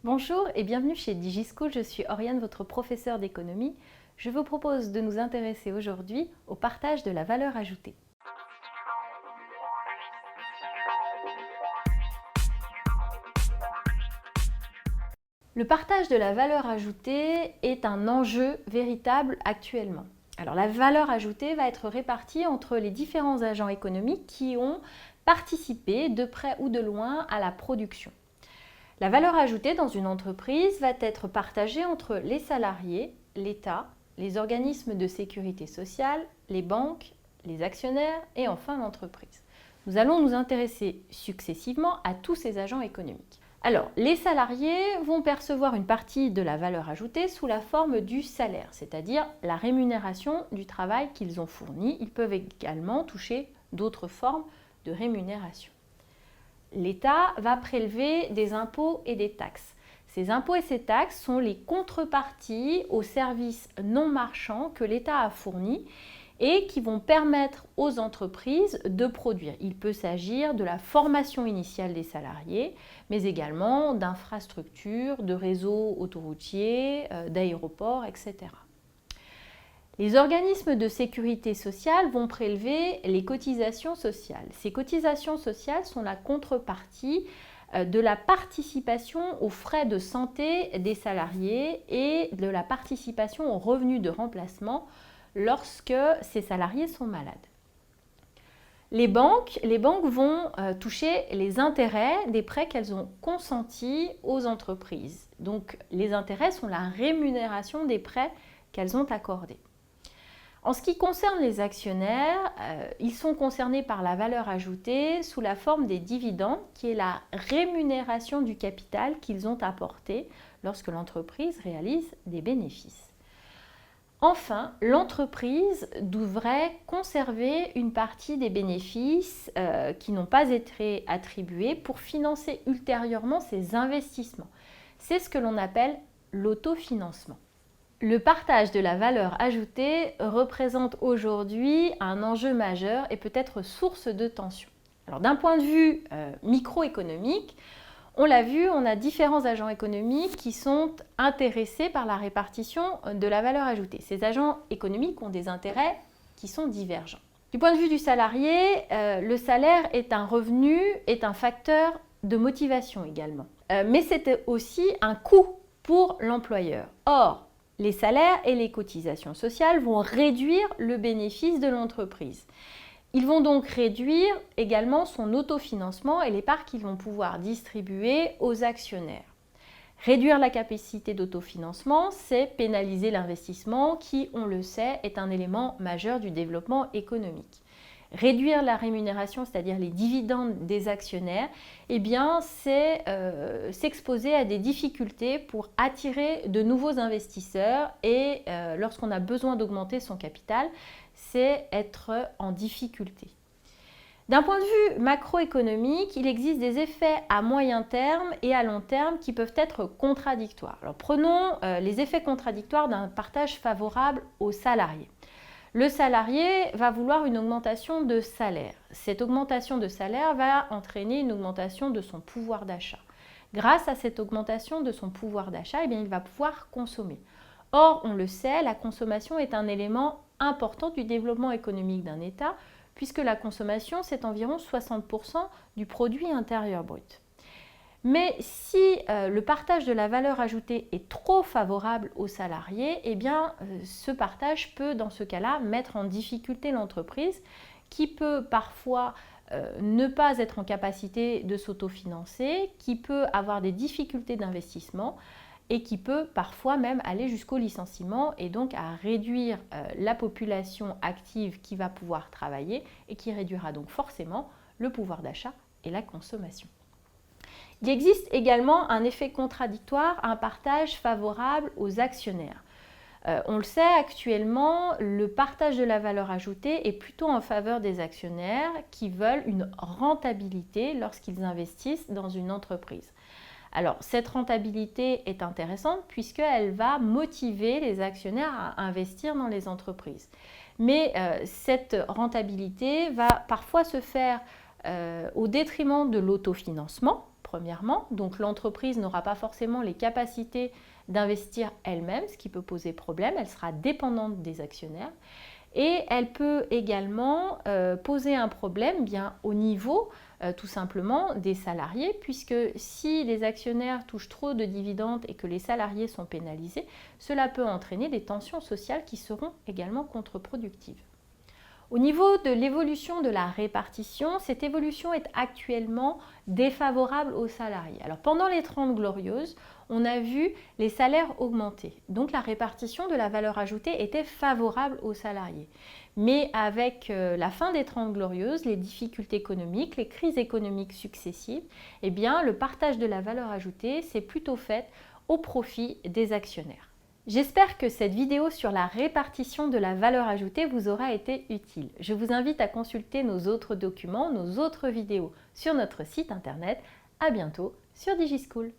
Bonjour et bienvenue chez DigiSchool, je suis Oriane, votre professeure d'économie. Je vous propose de nous intéresser aujourd'hui au partage de la valeur ajoutée. Le partage de la valeur ajoutée est un enjeu véritable actuellement. Alors la valeur ajoutée va être répartie entre les différents agents économiques qui ont participé de près ou de loin à la production. La valeur ajoutée dans une entreprise va être partagée entre les salariés, l'État, les organismes de sécurité sociale, les banques, les actionnaires et enfin l'entreprise. Nous allons nous intéresser successivement à tous ces agents économiques. Alors, les salariés vont percevoir une partie de la valeur ajoutée sous la forme du salaire, c'est-à-dire la rémunération du travail qu'ils ont fourni. Ils peuvent également toucher d'autres formes de rémunération. L'État va prélever des impôts et des taxes. Ces impôts et ces taxes sont les contreparties aux services non marchands que l'État a fournis et qui vont permettre aux entreprises de produire. Il peut s'agir de la formation initiale des salariés, mais également d'infrastructures, de réseaux autoroutiers, d'aéroports, etc. Les organismes de sécurité sociale vont prélever les cotisations sociales. Ces cotisations sociales sont la contrepartie de la participation aux frais de santé des salariés et de la participation aux revenus de remplacement lorsque ces salariés sont malades. Les banques vont toucher les intérêts des prêts qu'elles ont consentis aux entreprises. Donc les intérêts sont la rémunération des prêts qu'elles ont accordés. En ce qui concerne les actionnaires, ils sont concernés par la valeur ajoutée sous la forme des dividendes, qui est la rémunération du capital qu'ils ont apporté lorsque l'entreprise réalise des bénéfices. Enfin, l'entreprise devrait conserver une partie des bénéfices qui n'ont pas été attribués pour financer ultérieurement ses investissements. C'est ce que l'on appelle l'autofinancement. Le partage de la valeur ajoutée représente aujourd'hui un enjeu majeur et peut être source de tension. Alors d'un point de vue microéconomique, on l'a vu, on a différents agents économiques qui sont intéressés par la répartition de la valeur ajoutée. Ces agents économiques ont des intérêts qui sont divergents. Du point de vue du salarié, le salaire est un revenu, est un facteur de motivation également. Mais c'est aussi un coût pour l'employeur. Or, les salaires et les cotisations sociales vont réduire le bénéfice de l'entreprise. Ils vont donc réduire également son autofinancement et les parts qu'ils vont pouvoir distribuer aux actionnaires. Réduire la capacité d'autofinancement, c'est pénaliser l'investissement qui, on le sait, est un élément majeur du développement économique. Réduire la rémunération, c'est-à-dire les dividendes des actionnaires, eh bien, c'est s'exposer à des difficultés pour attirer de nouveaux investisseurs et lorsqu'on a besoin d'augmenter son capital, c'est être en difficulté. D'un point de vue macroéconomique, il existe des effets à moyen terme et à long terme qui peuvent être contradictoires. Alors, prenons les effets contradictoires d'un partage favorable aux salariés. Le salarié va vouloir une augmentation de salaire. Cette augmentation de salaire va entraîner une augmentation de son pouvoir d'achat. Grâce à cette augmentation de son pouvoir d'achat, eh bien, il va pouvoir consommer. Or, on le sait, la consommation est un élément important du développement économique d'un État, puisque la consommation, c'est environ 60% du produit intérieur brut. Mais si le partage de la valeur ajoutée est trop favorable aux salariés, eh bien, ce partage peut, dans ce cas-là, mettre en difficulté l'entreprise qui peut parfois ne pas être en capacité de s'autofinancer, qui peut avoir des difficultés d'investissement et qui peut parfois même aller jusqu'au licenciement et donc à réduire la population active qui va pouvoir travailler et qui réduira donc forcément le pouvoir d'achat et la consommation. Il existe également un effet contradictoire à un partage favorable aux actionnaires. On le sait actuellement, le partage de la valeur ajoutée est plutôt en faveur des actionnaires qui veulent une rentabilité lorsqu'ils investissent dans une entreprise. Alors, cette rentabilité est intéressante puisqu'elle va motiver les actionnaires à investir dans les entreprises. Mais cette rentabilité va parfois se faire au détriment de l'autofinancement, premièrement, donc l'entreprise n'aura pas forcément les capacités d'investir elle-même, ce qui peut poser problème, elle sera dépendante des actionnaires. Et elle peut également poser un problème bien au niveau tout simplement des salariés, puisque si les actionnaires touchent trop de dividendes et que les salariés sont pénalisés, cela peut entraîner des tensions sociales qui seront également contre-productives. Au niveau de l'évolution de la répartition, cette évolution est actuellement défavorable aux salariés. Alors pendant les 30 glorieuses, on a vu les salaires augmenter. Donc la répartition de la valeur ajoutée était favorable aux salariés. Mais avec la fin des 30 glorieuses, les difficultés économiques, les crises économiques successives, eh bien, le partage de la valeur ajoutée s'est plutôt fait au profit des actionnaires. J'espère que cette vidéo sur la répartition de la valeur ajoutée vous aura été utile. Je vous invite à consulter nos autres documents, nos autres vidéos sur notre site internet. À bientôt sur DigiSchool.